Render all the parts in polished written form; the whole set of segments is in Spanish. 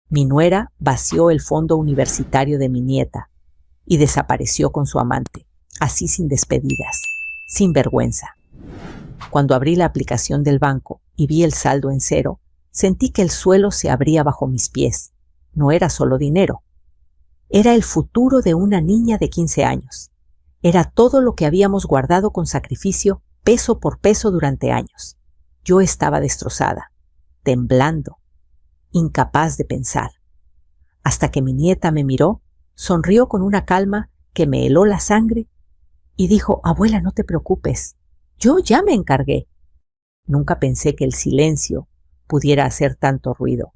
Mi nuera vació el fondo universitario de mi nieta y desapareció con su amante, así sin despedidas, sin vergüenza. Cuando abrí la aplicación del banco y vi el saldo en cero, sentí que el suelo se abría bajo mis pies. No era solo dinero. Era el futuro de una niña de 15 años. Era todo lo que habíamos guardado con sacrificio, peso por peso durante años. Yo estaba destrozada, temblando, incapaz de pensar. Hasta que mi nieta me miró, sonrió con una calma que me heló la sangre y dijo: «Abuela, no te preocupes, yo ya me encargué». Nunca pensé que el silencio pudiera hacer tanto ruido.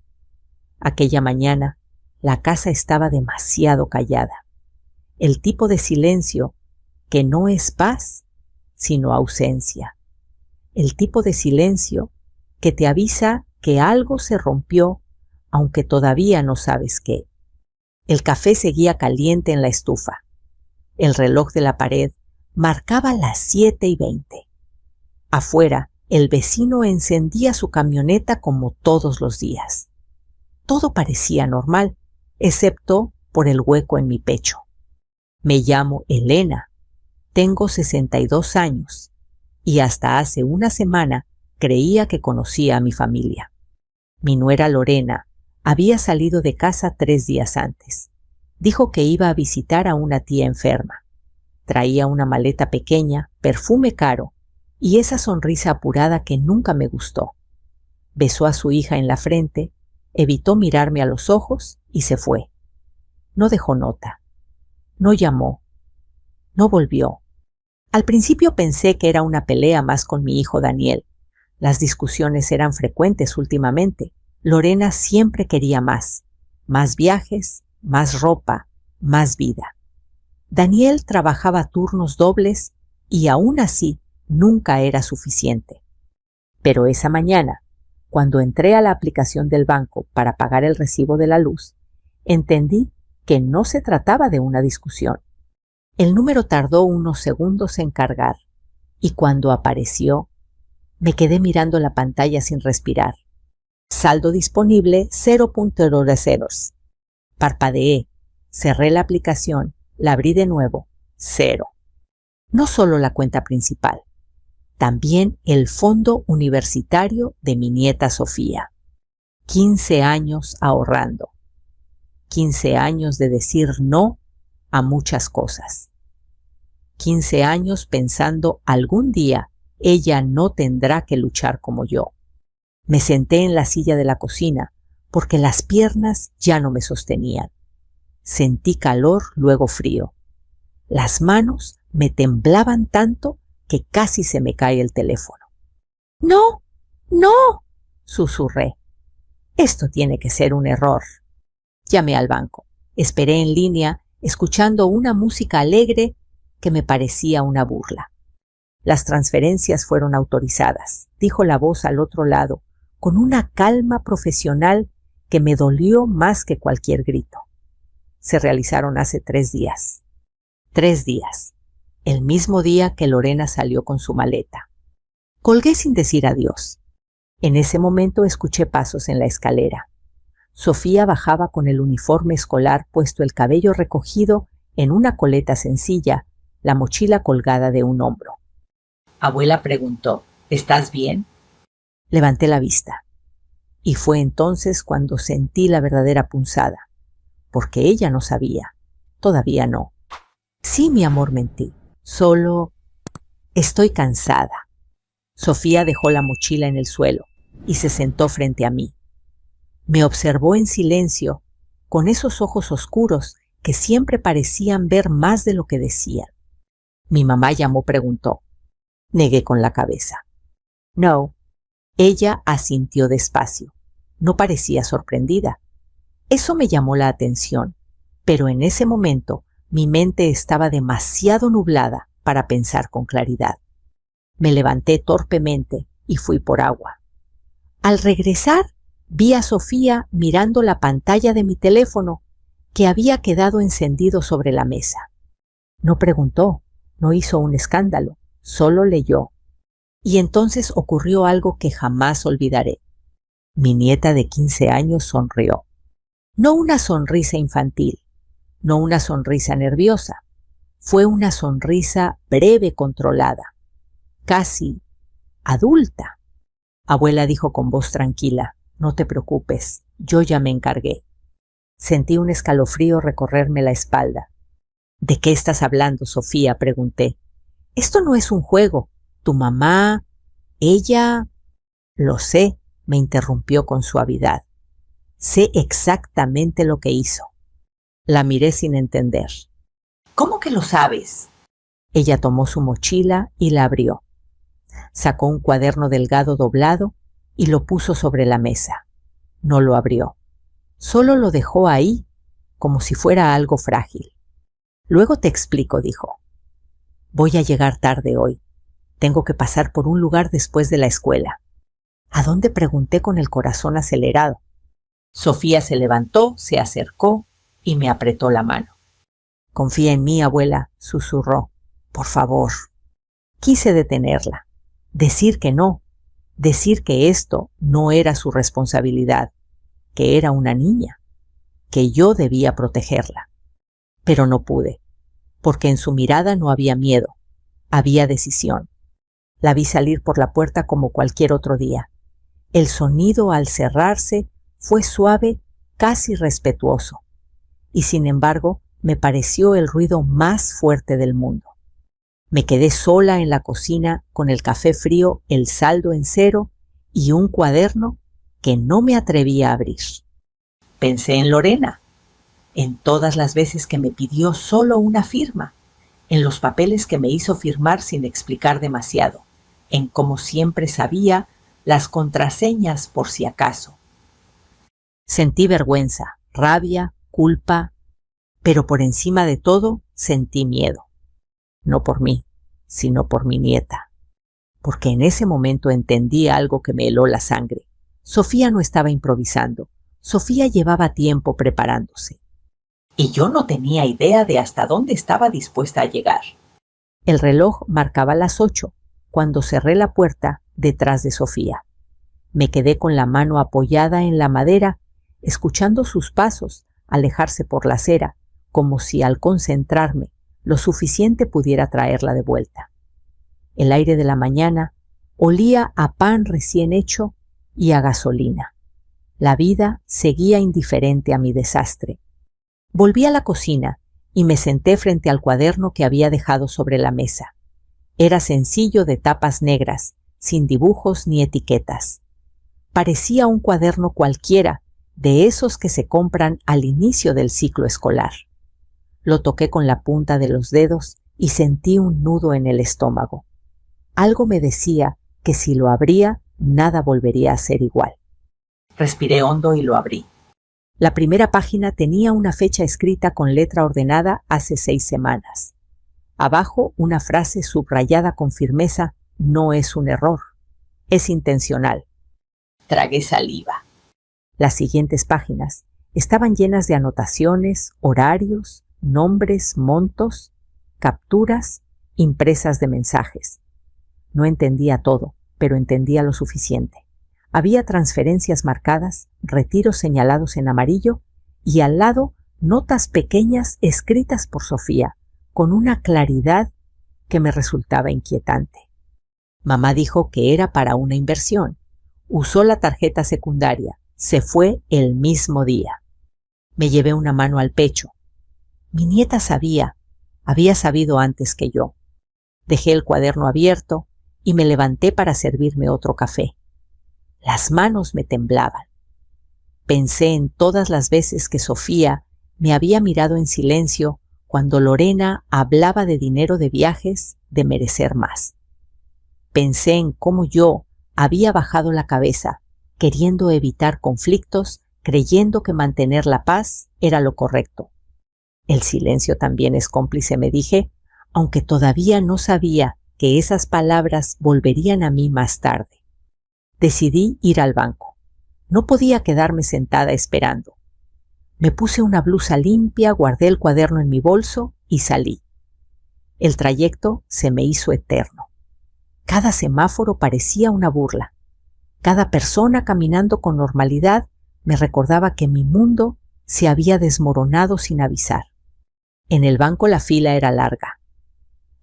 Aquella mañana, la casa estaba demasiado callada. El tipo de silencio que no es paz, sino ausencia. El tipo de silencio que te avisa que algo se rompió, aunque todavía no sabes qué. El café seguía caliente en la estufa. El reloj de la pared marcaba las 7:20. Afuera, el vecino encendía su camioneta como todos los días. Todo parecía normal, excepto por el hueco en mi pecho. Me llamo Elena, tengo 62 años y hasta hace una semana creía que conocía a mi familia. Mi nuera Lorena había salido de casa 3 días antes. Dijo que iba a visitar a una tía enferma. Traía una maleta pequeña, perfume caro y esa sonrisa apurada que nunca me gustó. Besó a su hija en la frente, evitó mirarme a los ojos y se fue. No dejó nota. No llamó. No volvió. Al principio pensé que era una pelea más con mi hijo Daniel. Las discusiones eran frecuentes últimamente. Lorena siempre quería más viajes, más ropa, más vida. Daniel trabajaba turnos dobles y aún así nunca era suficiente. Pero esa mañana, cuando entré a la aplicación del banco para pagar el recibo de la luz, entendí que no se trataba de una discusión. El número tardó unos segundos en cargar y cuando apareció, me quedé mirando la pantalla sin respirar. Saldo disponible 0.00. Parpadeé, cerré la aplicación, la abrí de nuevo, 0. No solo la cuenta principal, también el fondo universitario de mi nieta Sofía. 15 años ahorrando. 15 años de decir no a muchas cosas. 15 años pensando algún día ella no tendrá que luchar como yo. Me senté en la silla de la cocina porque las piernas ya no me sostenían. Sentí calor, luego frío. Las manos me temblaban tanto que casi se me cae el teléfono. «¡No! ¡No!», susurré. «Esto tiene que ser un error». Llamé al banco. Esperé en línea, escuchando una música alegre que me parecía una burla. «Las transferencias fueron autorizadas», dijo la voz al otro lado, con una calma profesional que me dolió más que cualquier grito. Se realizaron hace 3 días. 3 días. El mismo día que Lorena salió con su maleta. Colgué sin decir adiós. En ese momento escuché pasos en la escalera. Sofía bajaba con el uniforme escolar puesto, el cabello recogido en una coleta sencilla, la mochila colgada de un hombro. Abuela preguntó: «¿Estás bien?». Levanté la vista. Y fue entonces cuando sentí la verdadera punzada, porque ella no sabía. Todavía no. «Sí, mi amor», mentí. «Solo estoy cansada». Sofía dejó la mochila en el suelo y se sentó frente a mí. Me observó en silencio, con esos ojos oscuros que siempre parecían ver más de lo que decían. «¿Mi mamá llamó?», preguntó. Negué con la cabeza. «No». Ella asintió despacio. No parecía sorprendida. Eso me llamó la atención, pero en ese momento mi mente estaba demasiado nublada para pensar con claridad. Me levanté torpemente y fui por agua. Al regresar, vi a Sofía mirando la pantalla de mi teléfono, que había quedado encendido sobre la mesa. No preguntó, no hizo un escándalo, solo leyó. Y entonces ocurrió algo que jamás olvidaré. Mi nieta de 15 años sonrió. No una sonrisa infantil, no una sonrisa nerviosa. Fue una sonrisa breve, controlada, casi adulta. Abuela dijo con voz tranquila: no te preocupes, yo ya me encargué. Sentí un escalofrío recorrerme la espalda. ¿De qué estás hablando, Sofía?, pregunté. Esto no es un juego. Tu mamá, ella... Lo sé, me interrumpió con suavidad. Sé exactamente lo que hizo. La miré sin entender. ¿Cómo que lo sabes? Ella tomó su mochila y la abrió. Sacó un cuaderno delgado doblado y lo puso sobre la mesa. No lo abrió. Solo lo dejó ahí, como si fuera algo frágil. Luego te explico, dijo. Voy a llegar tarde hoy. Tengo que pasar por un lugar después de la escuela. ¿A dónde?, pregunté con el corazón acelerado. Sofía se levantó, se acercó y me apretó la mano. Confía en mí, abuela, susurró. Por favor. Quise detenerla. Decir que no. Decir que esto no era su responsabilidad, que era una niña, que yo debía protegerla. Pero no pude, porque en su mirada no había miedo, había decisión. La vi salir por la puerta como cualquier otro día. El sonido al cerrarse fue suave, casi respetuoso, y sin embargo me pareció el ruido más fuerte del mundo. Me quedé sola en la cocina con el café frío, el saldo en cero y un cuaderno que no me atrevía a abrir. Pensé en Lorena, en todas las veces que me pidió solo una firma, en los papeles que me hizo firmar sin explicar demasiado, en cómo siempre sabía las contraseñas por si acaso. Sentí vergüenza, rabia, culpa, pero por encima de todo sentí miedo. No por mí, sino por mi nieta. Porque en ese momento entendí algo que me heló la sangre. Sofía no estaba improvisando. Sofía llevaba tiempo preparándose. Y yo no tenía idea de hasta dónde estaba dispuesta a llegar. El reloj marcaba las 8 cuando cerré la puerta detrás de Sofía. Me quedé con la mano apoyada en la madera, escuchando sus pasos alejarse por la acera, como si al concentrarme lo suficiente pudiera traerla de vuelta. El aire de la mañana olía a pan recién hecho y a gasolina. La vida seguía indiferente a mi desastre. Volví a la cocina y me senté frente al cuaderno que había dejado sobre la mesa. Era sencillo, de tapas negras, sin dibujos ni etiquetas. Parecía un cuaderno cualquiera, de esos que se compran al inicio del ciclo escolar. Lo toqué con la punta de los dedos y sentí un nudo en el estómago. Algo me decía que si lo abría, nada volvería a ser igual. Respiré hondo y lo abrí. La primera página tenía una fecha escrita con letra ordenada hace 6 semanas. Abajo una frase subrayada con firmeza: no es un error, es intencional. Tragué saliva. Las siguientes páginas estaban llenas de anotaciones, horarios, nombres, montos, capturas, impresas de mensajes. No entendía todo, pero entendía lo suficiente. Había transferencias marcadas, retiros señalados en amarillo y al lado notas pequeñas escritas por Sofía, con una claridad que me resultaba inquietante. Mamá dijo que era para una inversión. Usó la tarjeta secundaria. Se fue el mismo día. Me llevé una mano al pecho. Mi nieta había sabido antes que yo. Dejé el cuaderno abierto y me levanté para servirme otro café. Las manos me temblaban. Pensé en todas las veces que Sofía me había mirado en silencio cuando Lorena hablaba de dinero, de viajes, de merecer más. Pensé en cómo yo había bajado la cabeza, queriendo evitar conflictos, creyendo que mantener la paz era lo correcto. El silencio también es cómplice, me dije, aunque todavía no sabía que esas palabras volverían a mí más tarde. Decidí ir al banco. No podía quedarme sentada esperando. Me puse una blusa limpia, guardé el cuaderno en mi bolso y salí. El trayecto se me hizo eterno. Cada semáforo parecía una burla. Cada persona caminando con normalidad me recordaba que mi mundo se había desmoronado sin avisar. En el banco la fila era larga.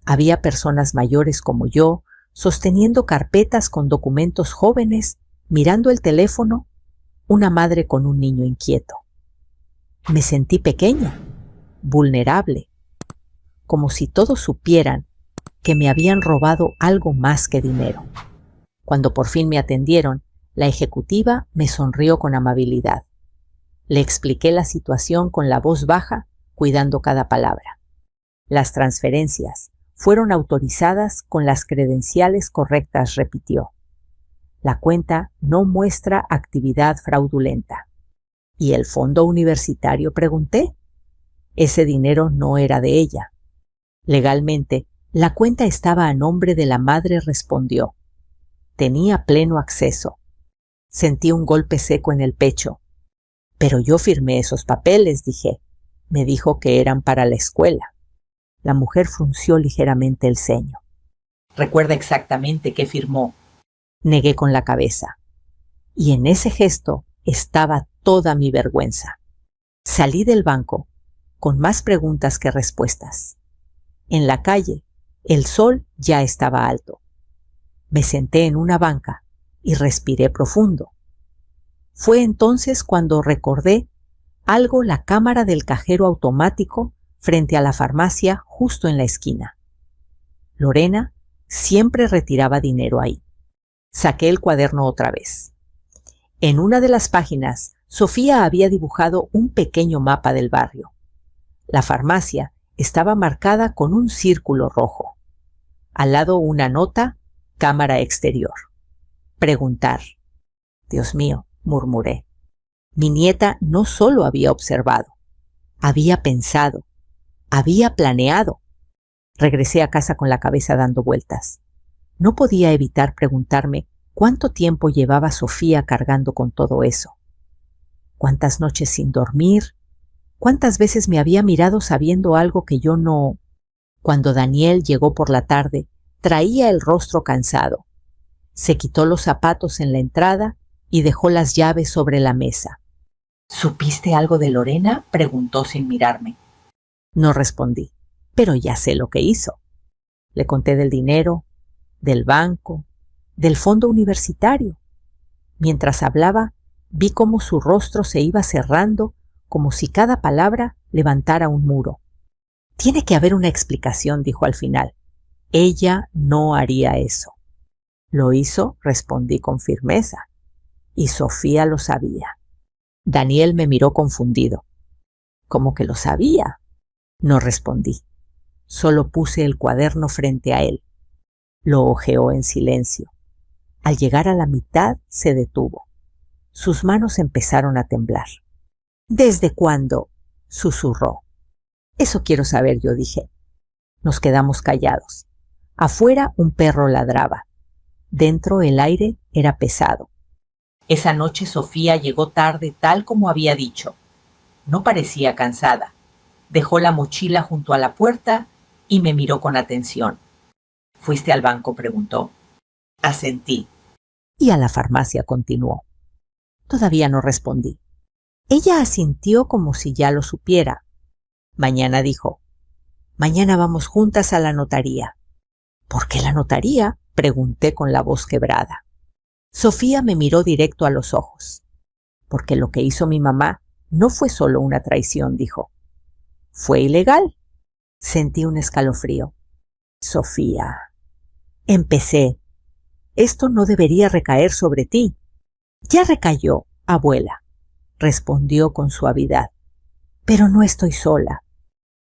Había personas mayores como yo, sosteniendo carpetas con documentos jóvenes, mirando el teléfono, una madre con un niño inquieto. Me sentí pequeña, vulnerable, como si todos supieran que me habían robado algo más que dinero. Cuando por fin me atendieron, la ejecutiva me sonrió con amabilidad. Le expliqué la situación con la voz baja, cuidando cada palabra. Las transferencias fueron autorizadas con las credenciales correctas, repitió. La cuenta no muestra actividad fraudulenta. ¿Y el fondo universitario?, pregunté. Ese dinero no era de ella. Legalmente, la cuenta estaba a nombre de la madre, respondió. Tenía pleno acceso. Sentí un golpe seco en el pecho. Pero yo firmé esos papeles, dije. Me dijo que eran para la escuela. La mujer frunció ligeramente el ceño. ¿Recuerda exactamente qué firmó? Negué con la cabeza. Y en ese gesto estaba toda mi vergüenza. Salí del banco con más preguntas que respuestas. En la calle, el sol ya estaba alto. Me senté en una banca y respiré profundo. Fue entonces cuando recordé algo la cámara del cajero automático frente a la farmacia justo en la esquina. Lorena siempre retiraba dinero ahí. Saqué el cuaderno otra vez. En una de las páginas, Sofía había dibujado un pequeño mapa del barrio. La farmacia estaba marcada con un círculo rojo. Al lado una nota, cámara exterior. Preguntar. Dios mío, murmuré. Mi nieta no solo había observado, había pensado, había planeado. Regresé a casa con la cabeza dando vueltas. No podía evitar preguntarme cuánto tiempo llevaba Sofía cargando con todo eso. ¿Cuántas noches sin dormir? ¿Cuántas veces me había mirado sabiendo algo que yo no? Cuando Daniel llegó por la tarde, traía el rostro cansado. Se quitó los zapatos en la entrada y dejó las llaves sobre la mesa. ¿Supiste algo de Lorena?, preguntó sin mirarme. No respondí, pero ya sé lo que hizo. Le conté del dinero, del banco, del fondo universitario. Mientras hablaba, vi cómo su rostro se iba cerrando, como si cada palabra levantara un muro. Tiene que haber una explicación, dijo al final. Ella no haría eso. Lo hizo, respondí con firmeza. Y Sofía lo sabía. Daniel me miró confundido. ¿Cómo que lo sabía? No respondí. Solo puse el cuaderno frente a él. Lo hojeó en silencio. Al llegar a la mitad, se detuvo. Sus manos empezaron a temblar. ¿Desde cuándo?, susurró. Eso quiero saber, yo dije. Nos quedamos callados. Afuera un perro ladraba. Dentro el aire era pesado. Esa noche Sofía llegó tarde tal como había dicho. No parecía cansada. Dejó la mochila junto a la puerta y me miró con atención. ¿Fuiste al banco?, preguntó. Asentí. Y a la farmacia, continuó. Todavía no respondí. Ella asintió como si ya lo supiera. Mañana, dijo. Mañana vamos juntas a la notaría. ¿Por qué la notaría?, pregunté con la voz quebrada. Sofía me miró directo a los ojos. Porque lo que hizo mi mamá no fue solo una traición, dijo. Fue ilegal. Sentí un escalofrío. Sofía. Empecé. Esto no debería recaer sobre ti. Ya recayó, abuela, respondió con suavidad. Pero no estoy sola.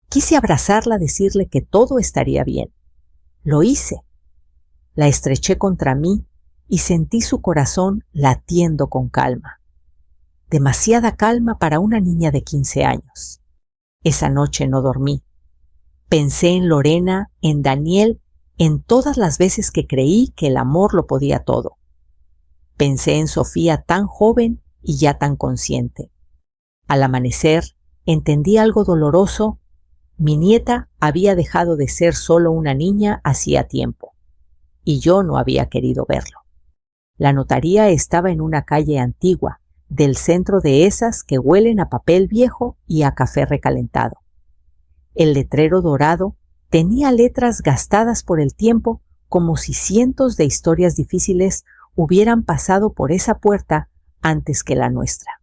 Quise abrazarla, decirle que todo estaría bien. Lo hice. La estreché contra mí y sentí su corazón latiendo con calma. Demasiada calma para una niña de 15 años. Esa noche no dormí. Pensé en Lorena, en Daniel, en todas las veces que creí que el amor lo podía todo. Pensé en Sofía tan joven y ya tan consciente. Al amanecer, entendí algo doloroso. Mi nieta había dejado de ser solo una niña hacía tiempo, y yo no había querido verlo. La notaría estaba en una calle antigua, del centro de esas que huelen a papel viejo y a café recalentado. El letrero dorado tenía letras gastadas por el tiempo, como si cientos de historias difíciles hubieran pasado por esa puerta antes que la nuestra.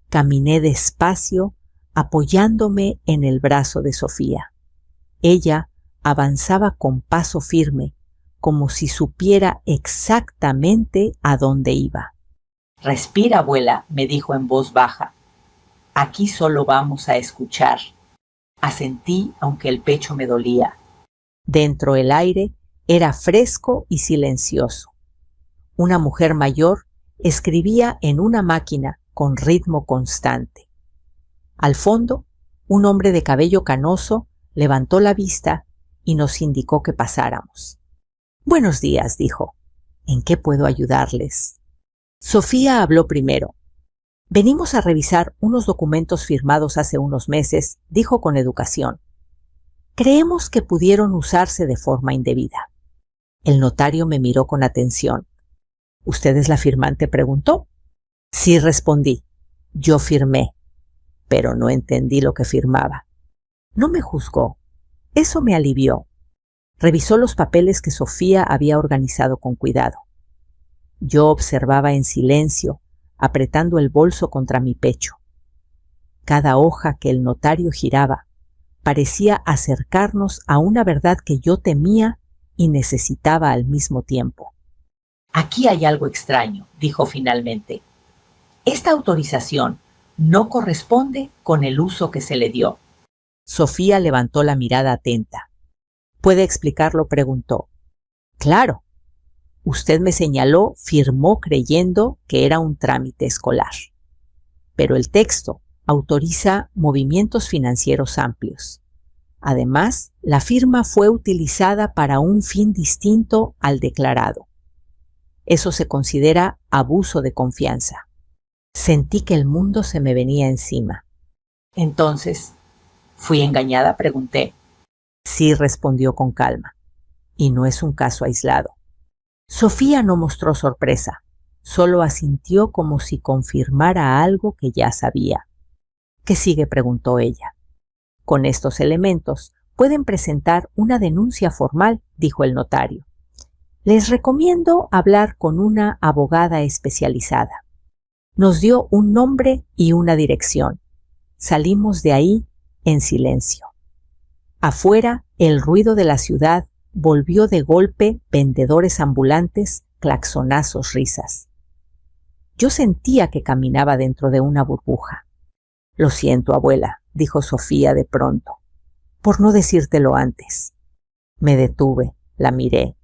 Caminé despacio, apoyándome en el brazo de Sofía. Ella avanzaba con paso firme, como si supiera exactamente a dónde iba. «Respira, abuela», me dijo en voz baja. «Aquí solo vamos a escuchar». Asentí, aunque el pecho me dolía. Dentro el aire era fresco y silencioso. Una mujer mayor escribía en una máquina con ritmo constante. Al fondo, un hombre de cabello canoso levantó la vista y nos indicó que pasáramos. «Buenos días», dijo. «¿En qué puedo ayudarles?» Sofía habló primero. «Venimos a revisar unos documentos firmados hace unos meses», dijo con educación. «Creemos que pudieron usarse de forma indebida». El notario me miró con atención. «¿Usted es la firmante?», preguntó. «Sí», respondí. «Yo firmé, pero no entendí lo que firmaba». No me juzgó. Eso me alivió. Revisó los papeles que Sofía había organizado con cuidado. Yo observaba en silencio, apretando el bolso contra mi pecho. Cada hoja que el notario giraba parecía acercarnos a una verdad que yo temía y necesitaba al mismo tiempo. «Aquí hay algo extraño», dijo finalmente. «Esta autorización no corresponde con el uso que se le dio». Sofía levantó la mirada atenta. «¿Puede explicarlo?», preguntó. «Claro. Usted me señaló, firmó creyendo que era un trámite escolar. Pero el texto autoriza movimientos financieros amplios. Además, la firma fue utilizada para un fin distinto al declarado. Eso se considera abuso de confianza». Sentí que el mundo se me venía encima. «Entonces, ¿fui engañada?», pregunté. «Sí», respondió con calma. «Y no es un caso aislado». Sofía no mostró sorpresa, solo asintió como si confirmara algo que ya sabía. «¿Qué sigue?», preguntó ella. «Con estos elementos pueden presentar una denuncia formal», dijo el notario. «Les recomiendo hablar con una abogada especializada». Nos dio un nombre y una dirección. Salimos de ahí en silencio. Afuera, el ruido de la ciudad volvió de golpe, vendedores ambulantes, claxonazos, risas. Yo sentía que caminaba dentro de una burbuja. «Lo siento, abuela», dijo Sofía de pronto, «por no decírtelo antes». Me detuve, la miré.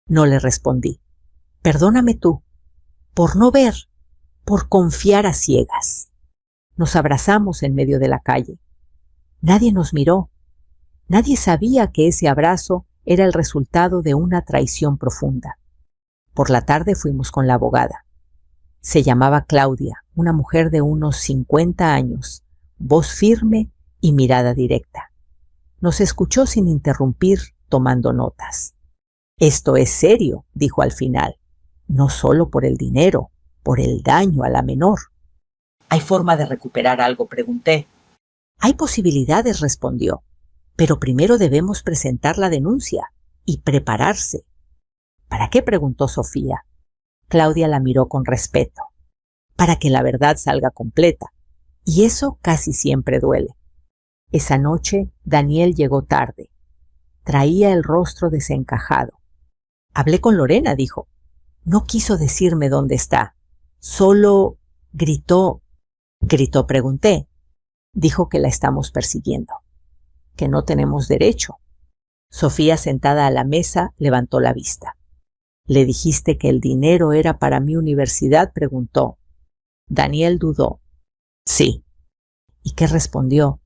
No le respondí. «Perdóname tú, por no ver, por confiar a ciegas». Nos abrazamos en medio de la calle. Nadie nos miró. Nadie sabía que ese abrazo era el resultado de una traición profunda. Por la tarde fuimos con la abogada. Se llamaba Claudia, una mujer de unos 50 años, voz firme y mirada directa. Nos escuchó sin interrumpir, tomando notas. «Esto es serio», dijo al final, «no solo por el dinero, por el daño a la menor». «¿Hay forma de recuperar algo?», pregunté. «Hay posibilidades», respondió, «pero primero debemos presentar la denuncia y prepararse». «¿Para qué?», preguntó Sofía. Claudia la miró con respeto. «Para que la verdad salga completa, y eso casi siempre duele». Esa noche Daniel llegó tarde. Traía el rostro desencajado. «Hablé con Lorena», dijo. «No quiso decirme dónde está. Solo gritó». «¿Gritó?», pregunté. «Dijo que la estamos persiguiendo, que no tenemos derecho». Sofía, sentada a la mesa, levantó la vista. «¿Le dijiste que el dinero era para mi universidad?», preguntó. Daniel dudó. «Sí». «¿Y qué respondió?»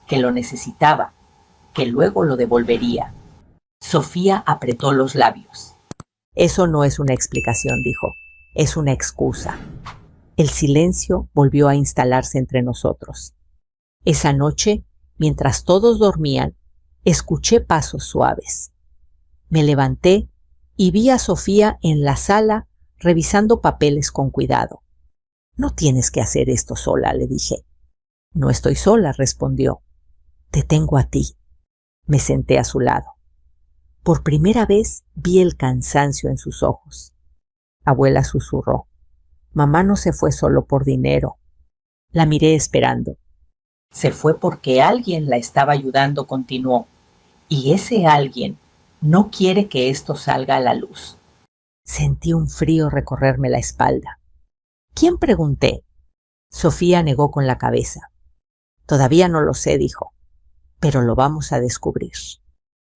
«Que lo necesitaba, que luego lo devolvería». Sofía apretó los labios. «Eso no es una explicación», dijo. «Es una excusa». El silencio volvió a instalarse entre nosotros. Esa noche, mientras todos dormían, escuché pasos suaves. Me levanté y vi a Sofía en la sala revisando papeles con cuidado. No tienes que hacer esto sola, le dije. No estoy sola, respondió. Te tengo a ti. Me senté a su lado. Por primera vez vi el cansancio en sus ojos. Abuela susurró. Mamá no se fue solo por dinero. La miré esperando. Se fue porque alguien la estaba ayudando, continuó. Y ese alguien no quiere que esto salga a la luz. Sentí un frío recorrerme la espalda. ¿Quién? Pregunté. Sofía negó con la cabeza. Todavía no lo sé, dijo, pero lo vamos a descubrir.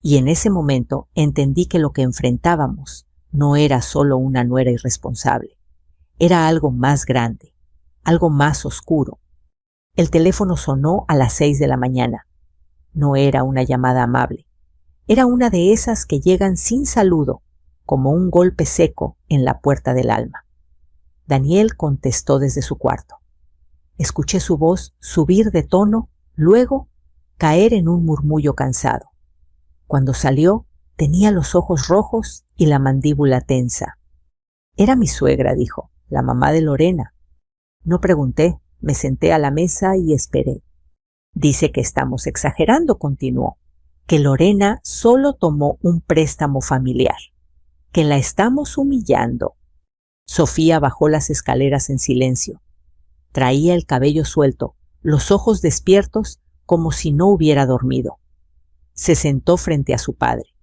Y en ese momento entendí que lo que enfrentábamos no era solo una nuera irresponsable. Era algo más grande, algo más oscuro. El teléfono sonó a las 6 de la mañana. No era una llamada amable. Era una de esas que llegan sin saludo, como un golpe seco en la puerta del alma. Daniel contestó desde su cuarto. Escuché su voz subir de tono, luego caer en un murmullo cansado. Cuando salió, tenía los ojos rojos y la mandíbula tensa. Era mi suegra, dijo, la mamá de Lorena. No pregunté, me senté a la mesa y esperé. Dice que estamos exagerando, continuó, que Lorena solo tomó un préstamo familiar, que la estamos humillando. Sofía bajó las escaleras en silencio. Traía el cabello suelto, los ojos despiertos como si no hubiera dormido. Se sentó frente a su padre.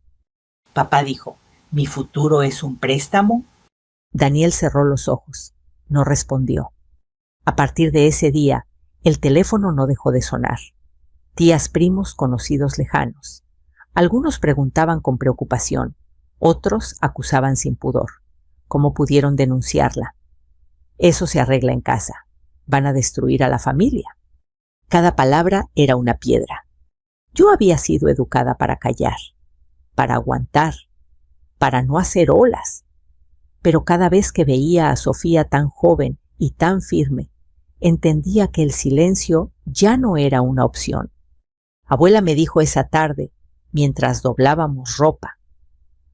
Papá dijo, ¿mi futuro es un préstamo? Daniel cerró los ojos. No respondió. A partir de ese día, el teléfono no dejó de sonar. Tías, primos, conocidos lejanos. Algunos preguntaban con preocupación, otros acusaban sin pudor. ¿Cómo pudieron denunciarla? Eso se arregla en casa. Van a destruir a la familia. Cada palabra era una piedra. Yo había sido educada para callar, para aguantar, para no hacer olas. Pero cada vez que veía a Sofía tan joven y tan firme, entendía que el silencio ya no era una opción. Abuela me dijo esa tarde, mientras doblábamos ropa,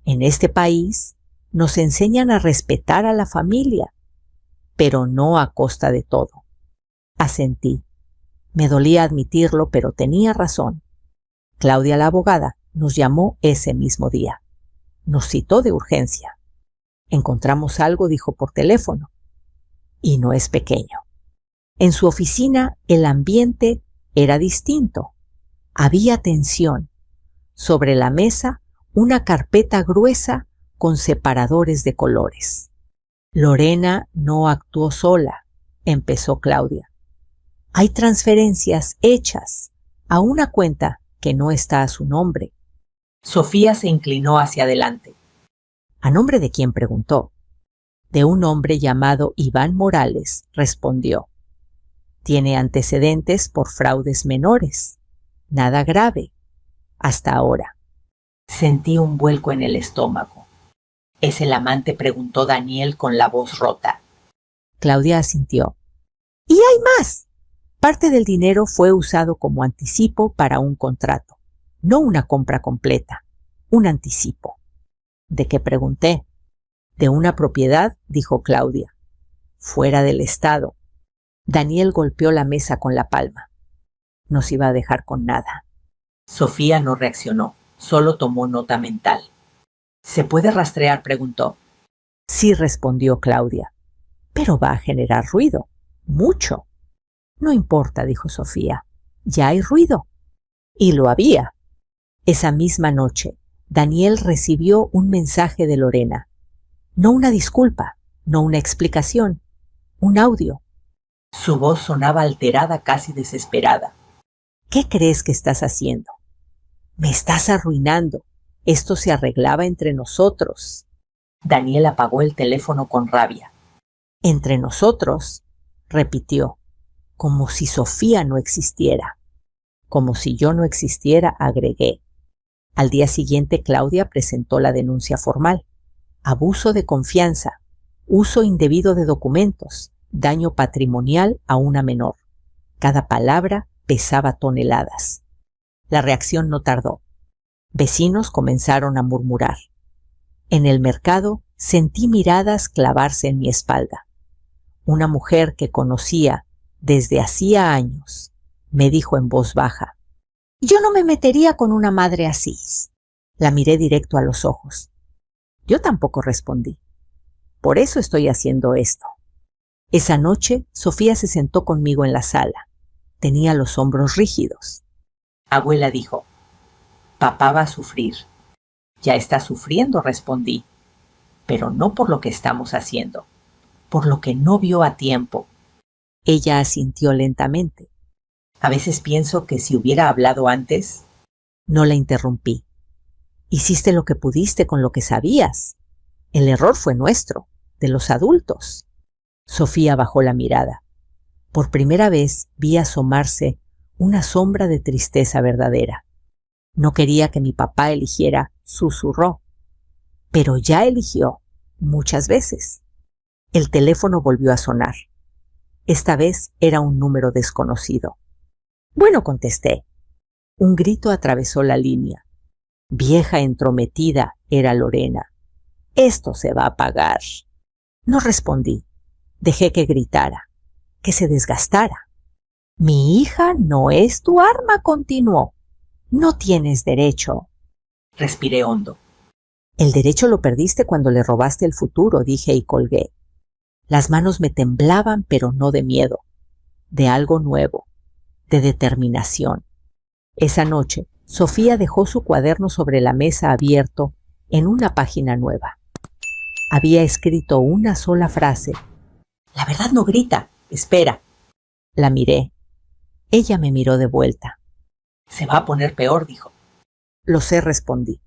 en este país nos enseñan a respetar a la familia, pero no a costa de todo. Asentí. Me dolía admitirlo, pero tenía razón. Claudia, la abogada, nos llamó ese mismo día. Nos citó de urgencia. Encontramos algo, dijo por teléfono. Y no es pequeño. En su oficina el ambiente era distinto. Había tensión. Sobre la mesa una carpeta gruesa con separadores de colores. Lorena no actuó sola, empezó Claudia. Hay transferencias hechas a una cuenta que no está a su nombre. Sofía se inclinó hacia adelante. ¿A nombre de quién? Preguntó. De un hombre llamado Iván Morales, respondió. Tiene antecedentes por fraudes menores. Nada grave. Hasta ahora. Sentí un vuelco en el estómago. ¿Es el amante? Preguntó Daniel con la voz rota. Claudia asintió. ¡Y hay más! Parte del dinero fue usado como anticipo para un contrato, no una compra completa, un anticipo. ¿De qué? Pregunté. De una propiedad, dijo Claudia. Fuera del estado. Daniel golpeó la mesa con la palma. Nos iba a dejar con nada. Sofía no reaccionó, solo tomó nota mental. ¿Se puede rastrear? Preguntó. Sí, respondió Claudia. Pero va a generar ruido, mucho. No importa, dijo Sofía. Ya hay ruido. Y lo había. Esa misma noche, Daniel recibió un mensaje de Lorena. No una disculpa, no una explicación, un audio. Su voz sonaba alterada, casi desesperada. ¿Qué crees que estás haciendo? Me estás arruinando. Esto se arreglaba entre nosotros. Daniel apagó el teléfono con rabia. Entre nosotros, repitió, como si Sofía no existiera. Como si yo no existiera, agregué. Al día siguiente, Claudia presentó la denuncia formal. Abuso de confianza, uso indebido de documentos, daño patrimonial a una menor. Cada palabra pesaba toneladas. La reacción no tardó. Vecinos comenzaron a murmurar. En el mercado sentí miradas clavarse en mi espalda. una mujer que conocía desde hacía años, me dijo en voz baja: «Yo no me metería con una madre así». La miré directo a los ojos. Yo tampoco respondí. Por eso estoy haciendo esto. Esa noche, Sofía se sentó conmigo en la sala. Tenía los hombros rígidos. Abuela dijo: «Papá va a sufrir». «Ya está sufriendo», respondí, «pero no por lo que estamos haciendo, por lo que no vio a tiempo». Ella asintió lentamente. A veces pienso que si hubiera hablado antes... No la interrumpí. Hiciste lo que pudiste con lo que sabías. El error fue nuestro, de los adultos. Sofía bajó la mirada. Por primera vez vi asomarse una sombra de tristeza verdadera. No quería que mi papá eligiera, susurró. Pero ya eligió, muchas veces. El teléfono volvió a sonar. Esta vez era un número desconocido. «Bueno», contesté. Un grito atravesó la línea. Vieja entrometida era Lorena. «Esto se va a pagar». No respondí. Dejé que gritara, que se desgastara. «Mi hija no es tu arma», continuó. «No tienes derecho». Respiré hondo. «El derecho lo perdiste cuando le robaste el futuro», dije y colgué. Las manos me temblaban, pero no de miedo, de algo nuevo, de determinación. Esa noche, Sofía dejó su cuaderno sobre la mesa abierto en una página nueva. Había escrito una sola frase. «La verdad no grita, espera». La miré. Ella me miró de vuelta. «Se va a poner peor», dijo. «Lo sé», respondí.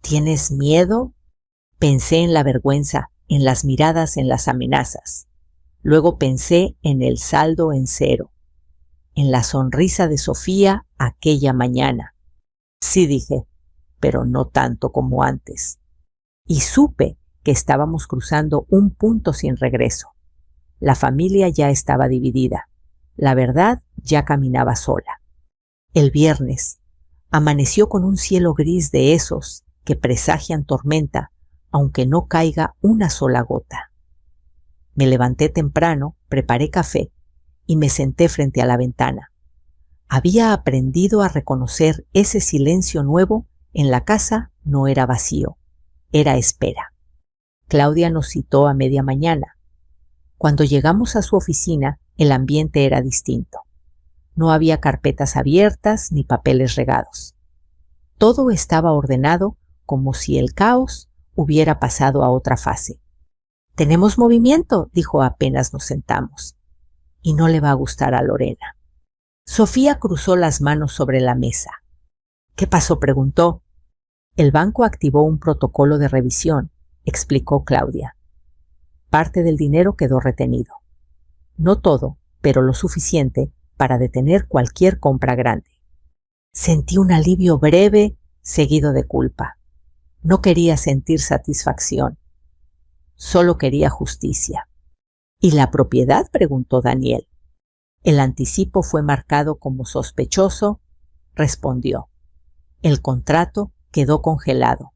«¿Tienes miedo?» Pensé en la vergüenza, en las miradas, en las amenazas. Luego pensé en el saldo en cero, en la sonrisa de Sofía aquella mañana. Sí, dije, pero no tanto como antes. Y supe que estábamos cruzando un punto sin regreso. La familia ya estaba dividida. La verdad ya caminaba sola. El viernes amaneció con un cielo gris de esos que presagian tormenta, aunque no caiga una sola gota. Me levanté temprano, preparé café y me senté frente a la ventana. Había aprendido a reconocer ese silencio nuevo. En la casa no era vacío, era espera. Claudia nos citó a media mañana. Cuando llegamos a su oficina, el ambiente era distinto. No había carpetas abiertas ni papeles regados. Todo estaba ordenado como si el caos hubiera pasado a otra fase. «Tenemos movimiento», dijo apenas nos sentamos. «Y no le va a gustar a Lorena». Sofía cruzó las manos sobre la mesa. «¿Qué pasó?», preguntó. «El banco activó un protocolo de revisión», explicó Claudia. «Parte del dinero quedó retenido. No todo, pero lo suficiente para detener cualquier compra grande». Sentí un alivio breve, seguido de culpa. No quería sentir satisfacción. Solo quería justicia. «¿Y la propiedad?», preguntó Daniel. «El anticipo fue marcado como sospechoso», respondió. «El contrato quedó congelado.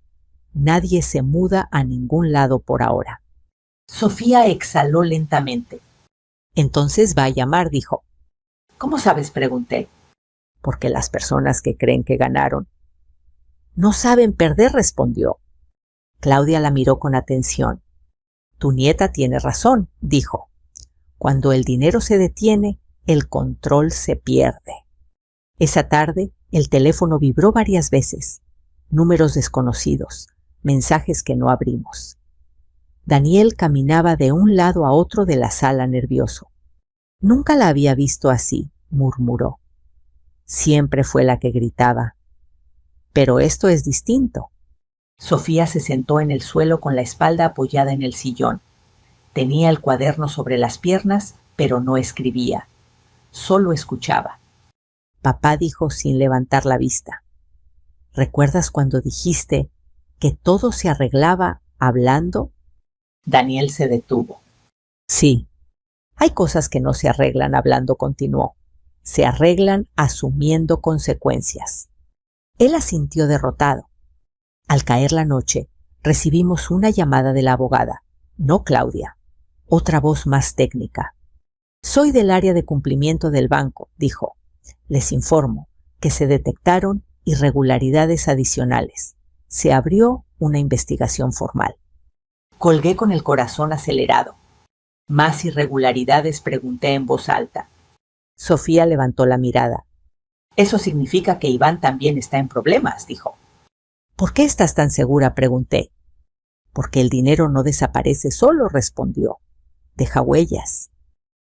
Nadie se muda a ningún lado por ahora». Sofía exhaló lentamente. «Entonces va a llamar», dijo. «¿Cómo sabes?», pregunté. «Porque las personas que creen que ganaron no saben perder», respondió. Claudia la miró con atención. «Tu nieta tiene razón», dijo. «Cuando el dinero se detiene, el control se pierde». Esa tarde, el teléfono vibró varias veces. Números desconocidos, mensajes que no abrimos. Daniel caminaba de un lado a otro de la sala nervioso. «Nunca la había visto así», murmuró. «Siempre fue la que gritaba. Pero esto es distinto». Sofía se sentó en el suelo con la espalda apoyada en el sillón. Tenía el cuaderno sobre las piernas, pero no escribía. Solo escuchaba. Papá dijo sin levantar la vista: «¿Recuerdas cuando dijiste que todo se arreglaba hablando?» Daniel se detuvo. «Sí. Hay cosas que no se arreglan hablando», continuó. «Se arreglan asumiendo consecuencias». Él asintió derrotado. Al caer la noche, recibimos una llamada de la abogada, no Claudia. Otra voz más técnica. Soy del área de cumplimiento del banco, dijo. Les informo que se detectaron irregularidades adicionales. Se abrió una investigación formal. Colgué con el corazón acelerado. ¿Más irregularidades?, pregunté en voz alta. Sofía levantó la mirada. Eso significa que Iván también está en problemas, dijo. ¿Por qué estás tan segura?, pregunté. Porque el dinero no desaparece solo, respondió. Deja huellas.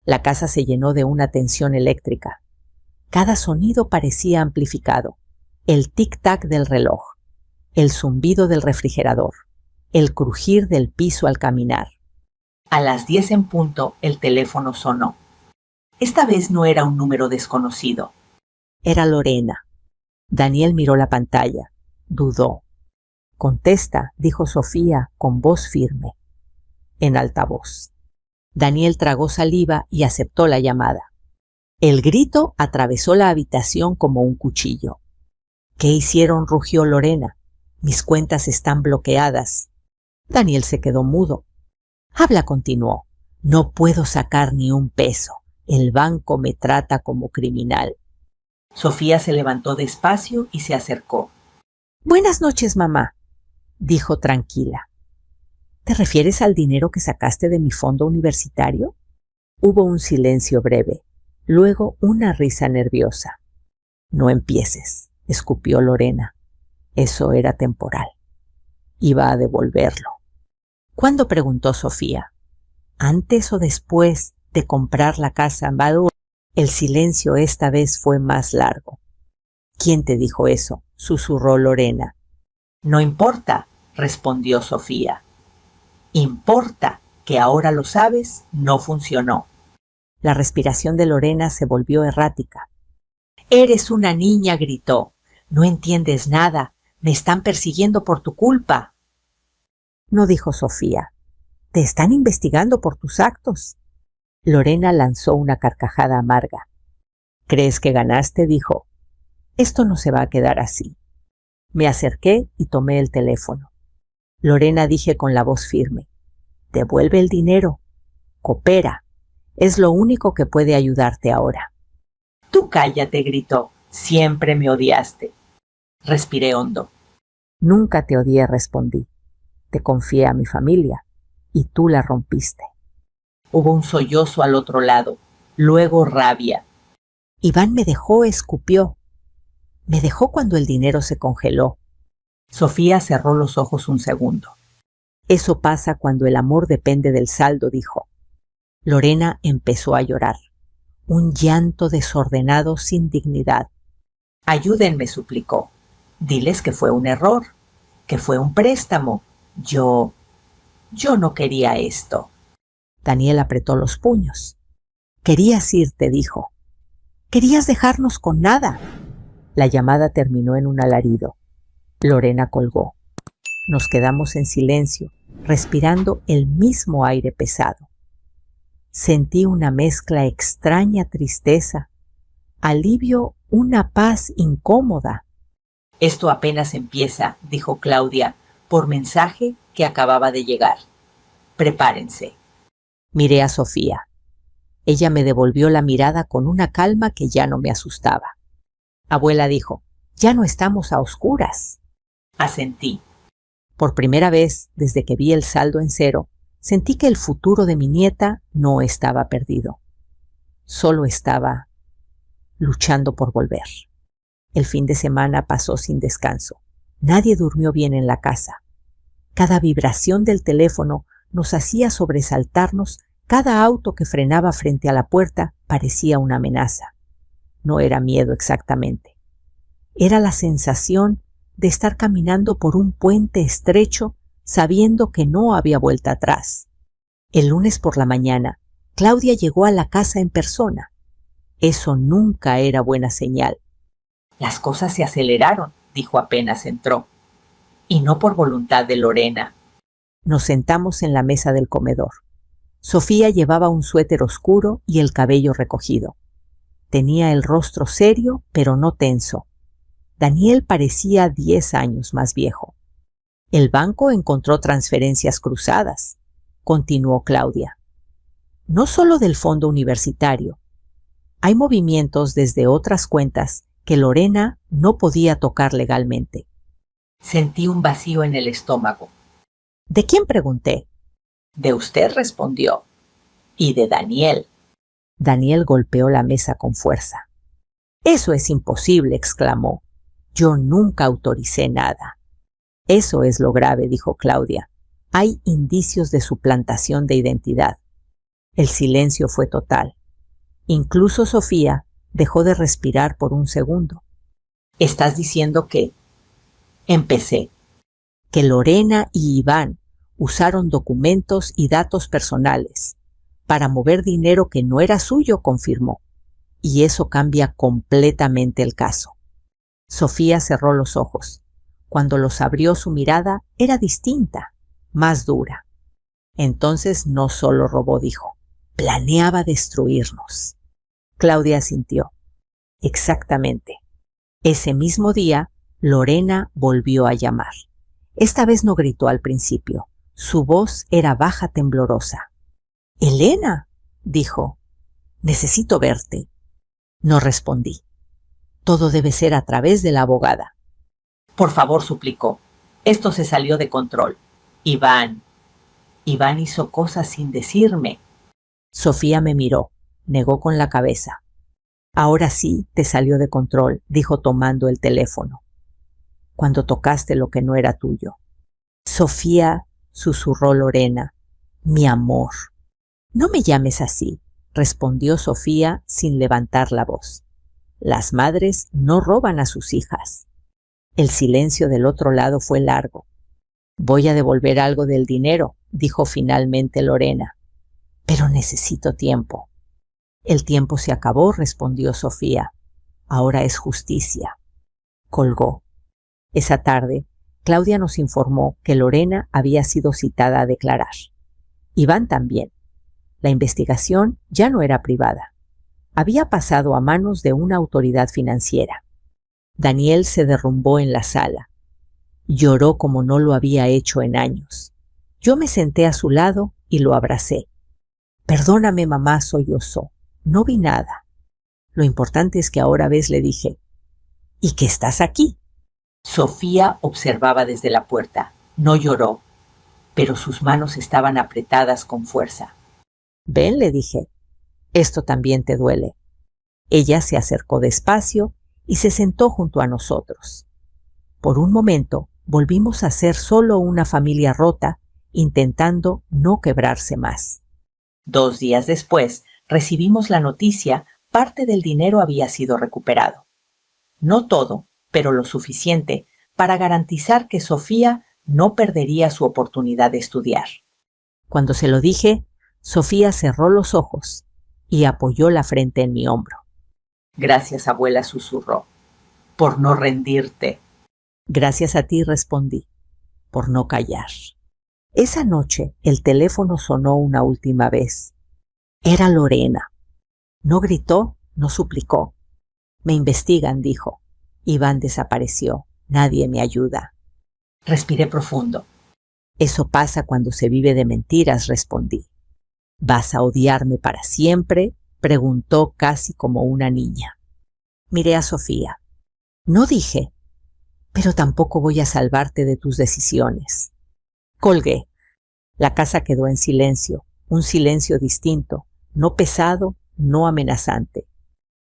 La casa se llenó de una tensión eléctrica. Cada sonido parecía amplificado. El tic-tac del reloj, el zumbido del refrigerador, el crujir del piso al caminar. A las 10 en punto el teléfono sonó. Esta vez no era un número desconocido. Era Lorena. Daniel miró la pantalla. Dudó. Contesta, dijo Sofía con voz firme. En altavoz. Daniel tragó saliva y aceptó la llamada. El grito atravesó la habitación como un cuchillo. ¿Qué hicieron?, rugió Lorena. Mis cuentas están bloqueadas. Daniel se quedó mudo. Habla, continuó. No puedo sacar ni un peso. El banco me trata como criminal. Sofía se levantó despacio y se acercó. Buenas noches, mamá, dijo tranquila. ¿Te refieres al dinero que sacaste de mi fondo universitario? Hubo un silencio breve, luego una risa nerviosa. No empieces, escupió Lorena. Eso era temporal. Iba a devolverlo. ¿Cuándo?, preguntó Sofía. ¿Antes o después de comprar la casa en Badoo? El silencio esta vez fue más largo. ¿Quién te dijo eso?, susurró Lorena. No importa, respondió Sofía. Importa que ahora lo sabes, no funcionó. La respiración de Lorena se volvió errática. Eres una niña, gritó. No entiendes nada. Me están persiguiendo por tu culpa. No, dijo Sofía. Te están investigando por tus actos. Lorena lanzó una carcajada amarga. ¿Crees que ganaste?, dijo. Esto no se va a quedar así. Me acerqué y tomé el teléfono. Lorena, dije con la voz firme. Devuelve el dinero. Coopera. Es lo único que puede ayudarte ahora. Tú cállate, gritó. Siempre me odiaste. Respiré hondo. Nunca te odié, respondí. Te confié a mi familia y tú la rompiste. Hubo un sollozo al otro lado, luego rabia. Iván me dejó, escupió. Me dejó cuando el dinero se congeló. Sofía cerró los ojos un segundo. Eso pasa cuando el amor depende del saldo, dijo. Lorena empezó a llorar. Un llanto desordenado sin dignidad. Ayúdenme, suplicó. Diles que fue un error, que fue un préstamo. Yo no quería esto. Daniel apretó los puños. Querías irte, dijo. Querías dejarnos con nada. La llamada terminó en un alarido. Lorena colgó. Nos quedamos en silencio, respirando el mismo aire pesado. Sentí una mezcla extraña, tristeza, alivio, una paz incómoda. Esto apenas empieza, dijo Claudia, por mensaje que acababa de llegar. Prepárense. Miré a Sofía. Ella me devolvió la mirada con una calma que ya no me asustaba. Abuela dijo, ya no estamos a oscuras. Asentí. Por primera vez, desde que vi el saldo en cero, sentí que el futuro de mi nieta no estaba perdido. Solo estaba luchando por volver. El fin de semana pasó sin descanso. Nadie durmió bien en la casa. Cada vibración del teléfono nos hacía sobresaltarnos. Cada auto que frenaba frente a la puerta parecía una amenaza. No era miedo exactamente. Era la sensación de estar caminando por un puente estrecho sabiendo que no había vuelta atrás. El lunes por la mañana, Claudia llegó a la casa en persona. Eso nunca era buena señal. Las cosas se aceleraron, dijo apenas entró. Y no por voluntad de Lorena. Nos sentamos en la mesa del comedor. Sofía llevaba un suéter oscuro y el cabello recogido. Tenía el rostro serio, pero no tenso. Daniel parecía 10 años más viejo. El banco encontró transferencias cruzadas, continuó Claudia. no solo del fondo universitario. Hay movimientos desde otras cuentas que Lorena no podía tocar legalmente. Sentí un vacío en el estómago. ¿De quién pregunté? De usted, respondió. Y de Daniel. Daniel golpeó la mesa con fuerza. Eso es imposible, exclamó. Yo nunca autoricé nada. Eso es lo grave, dijo Claudia. Hay indicios de suplantación de identidad. El silencio fue total. Incluso Sofía dejó de respirar por un segundo. ¿Estás diciendo que? Empecé. Que Lorena y Iván usaron documentos y datos personales para mover dinero que no era suyo, confirmó. Y eso cambia completamente el caso. Sofía cerró los ojos. Cuando los abrió, su mirada era distinta, más dura. Entonces no solo robó, dijo. Planeaba destruirnos. Claudia asintió. Exactamente. Ese mismo día, Lorena volvió a llamar. Esta vez no gritó al principio. Su voz era baja, temblorosa. «Elena», dijo, «necesito verte». No respondí. Todo debe ser a través de la abogada. Por favor, suplicó. Esto se salió de control. Iván hizo cosas sin decirme. Sofía me miró, negó con la cabeza. Ahora sí te salió de control, dijo tomando el teléfono. Cuando tocaste lo que no era tuyo. Sofía, susurró Lorena, mi amor. No me llames así, respondió Sofía sin levantar la voz. Las madres no roban a sus hijas. El silencio del otro lado fue largo. Voy a devolver algo del dinero, dijo finalmente Lorena. Pero necesito tiempo. El tiempo se acabó, respondió Sofía. Ahora es justicia. Colgó. Esa tarde, Claudia nos informó que Lorena había sido citada a declarar. Iván también. La investigación ya no era privada. Había pasado a manos de una autoridad financiera. Daniel se derrumbó en la sala. Lloró como no lo había hecho en años. Yo me senté a su lado y lo abracé. Perdóname, mamá, sollozó. No vi nada. Lo importante es que ahora ves, le dije. ¿Y que estás aquí? Sofía observaba desde la puerta. No lloró, pero sus manos estaban apretadas con fuerza. Ven, le dije. Esto también te duele. Ella se acercó despacio y se sentó junto a nosotros. Por un momento volvimos a ser solo una familia rota, intentando no quebrarse más. 2 días después recibimos la noticia, parte del dinero había sido recuperado. No todo, pero lo suficiente para garantizar que Sofía no perdería su oportunidad de estudiar. Cuando se lo dije, Sofía cerró los ojos y apoyó la frente en mi hombro. Gracias, abuela, susurró, por no rendirte. Gracias a ti, respondí, por no callar. Esa noche el teléfono sonó una última vez. Era Lorena. No gritó, no suplicó. Me investigan, dijo. Iván desapareció. Nadie me ayuda. Respiré profundo. Eso pasa cuando se vive de mentiras, respondí. ¿Vas a odiarme para siempre?, preguntó casi como una niña. Miré a Sofía. No dije, pero tampoco voy a salvarte de tus decisiones. Colgué. La casa quedó en silencio, un silencio distinto, no pesado, no amenazante.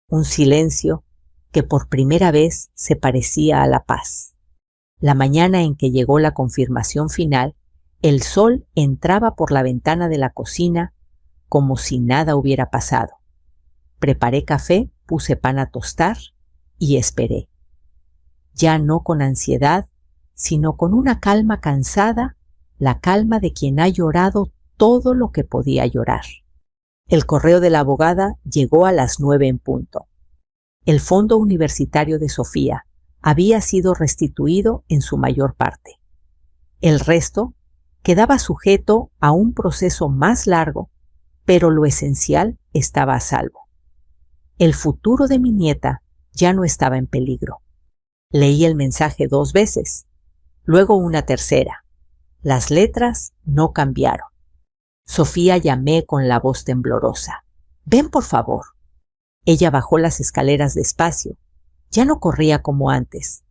Un silencio que por primera vez se parecía a la paz. La mañana en que llegó la confirmación final, el sol entraba por la ventana de la cocina como si nada hubiera pasado. Preparé café, puse pan a tostar y esperé. Ya no con ansiedad, sino con una calma cansada, la calma de quien ha llorado todo lo que podía llorar. El correo de la abogada llegó a las 9 en punto. El fondo universitario de Sofía había sido restituido en su mayor parte. El resto quedaba sujeto a un proceso más largo, pero lo esencial estaba a salvo. El futuro de mi nieta ya no estaba en peligro. Leí el mensaje 2 veces, luego una tercera. Las letras no cambiaron. Sofía, llamé con la voz temblorosa. Ven, por favor. Ella bajó las escaleras despacio. Ya no corría como antes.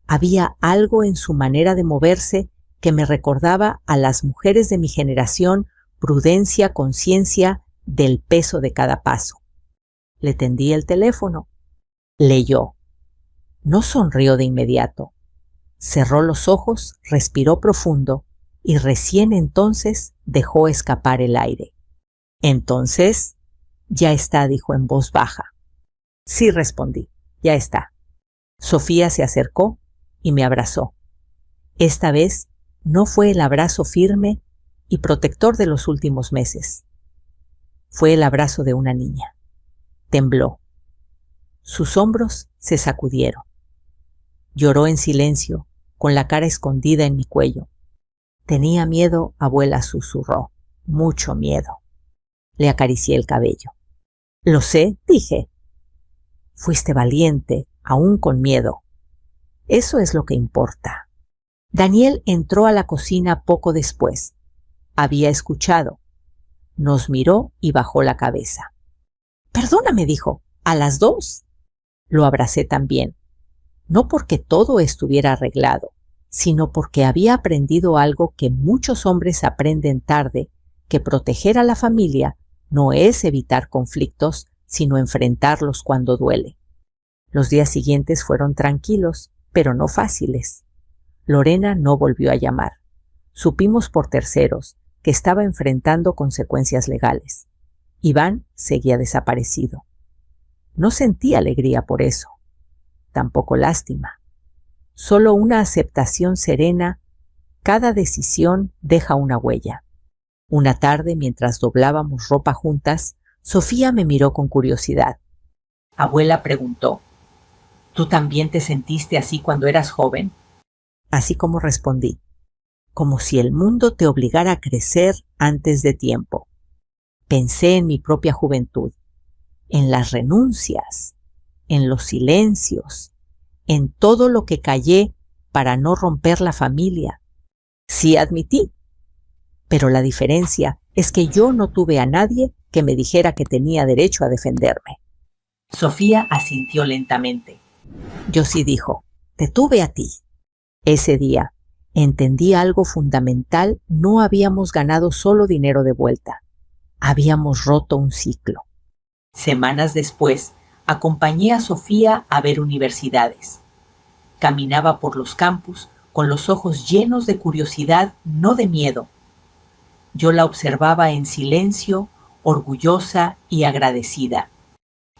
Había algo en su manera de moverse que me recordaba a las mujeres de mi generación, prudencia, conciencia del peso de cada paso. Le tendí el teléfono. Leyó. No sonrió de inmediato. Cerró los ojos, respiró profundo y recién entonces dejó escapar el aire. Entonces, ya está, dijo en voz baja. Sí, respondí, ya está. Sofía se acercó y me abrazó. Esta vez no fue el abrazo firme y protector de los últimos meses. Fue el abrazo de una niña. Tembló. Sus hombros se sacudieron. Lloró en silencio, con la cara escondida en mi cuello. Tenía miedo, abuela, susurró. Mucho miedo. Le acaricié el cabello. Lo sé, dije. Fuiste valiente, aún con miedo. Eso es lo que importa. Daniel entró a la cocina poco después. Había escuchado. Nos miró y bajó la cabeza. Perdóname, dijo, ¿a las 2? Lo abracé también. No porque todo estuviera arreglado, sino porque había aprendido algo que muchos hombres aprenden tarde, que proteger a la familia no es evitar conflictos, sino enfrentarlos cuando duele. Los días siguientes fueron tranquilos, pero no fáciles. Lorena no volvió a llamar. Supimos por terceros que estaba enfrentando consecuencias legales. Iván seguía desaparecido. No sentí alegría por eso, tampoco lástima. Solo una aceptación serena. Cada decisión deja una huella. Una tarde, mientras doblábamos ropa juntas, Sofía me miró con curiosidad. Abuela preguntó, ¿tú también te sentiste así cuando eras joven? Así como respondí, como si el mundo te obligara a crecer antes de tiempo. Pensé en mi propia juventud, en las renuncias, en los silencios, en todo lo que callé para no romper la familia. Sí admití, pero la diferencia es que yo no tuve a nadie que me dijera que tenía derecho a defenderme. Sofía asintió lentamente. Yo sí, dijo, te tuve a ti. Ese día entendí algo fundamental. No habíamos ganado solo dinero de vuelta. Habíamos roto un ciclo. Semanas después, acompañé a Sofía a ver universidades. Caminaba por los campus con los ojos llenos de curiosidad, no de miedo. Yo la observaba en silencio, orgullosa y agradecida.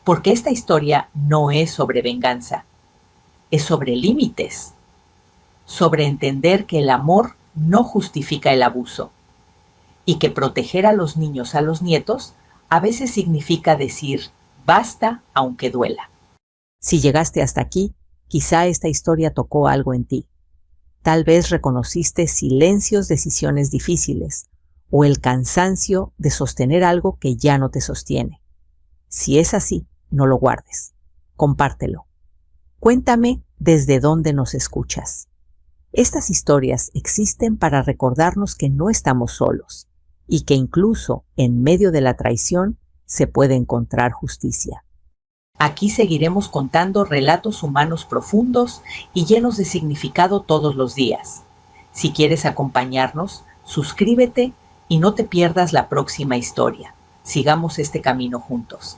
Porque esta historia no es sobre venganza, es sobre límites, sobre entender que el amor no justifica el abuso y que proteger a los niños, a los nietos, a veces significa decir basta aunque duela. Si llegaste hasta aquí, quizá esta historia tocó algo en ti. Tal vez reconociste silencios, decisiones difíciles o el cansancio de sostener algo que ya no te sostiene. Si es así, no lo guardes. Compártelo. Cuéntame desde dónde nos escuchas. Estas historias existen para recordarnos que no estamos solos y que incluso en medio de la traición se puede encontrar justicia. Aquí seguiremos contando relatos humanos profundos y llenos de significado todos los días. Si quieres acompañarnos, suscríbete y no te pierdas la próxima historia. Sigamos este camino juntos.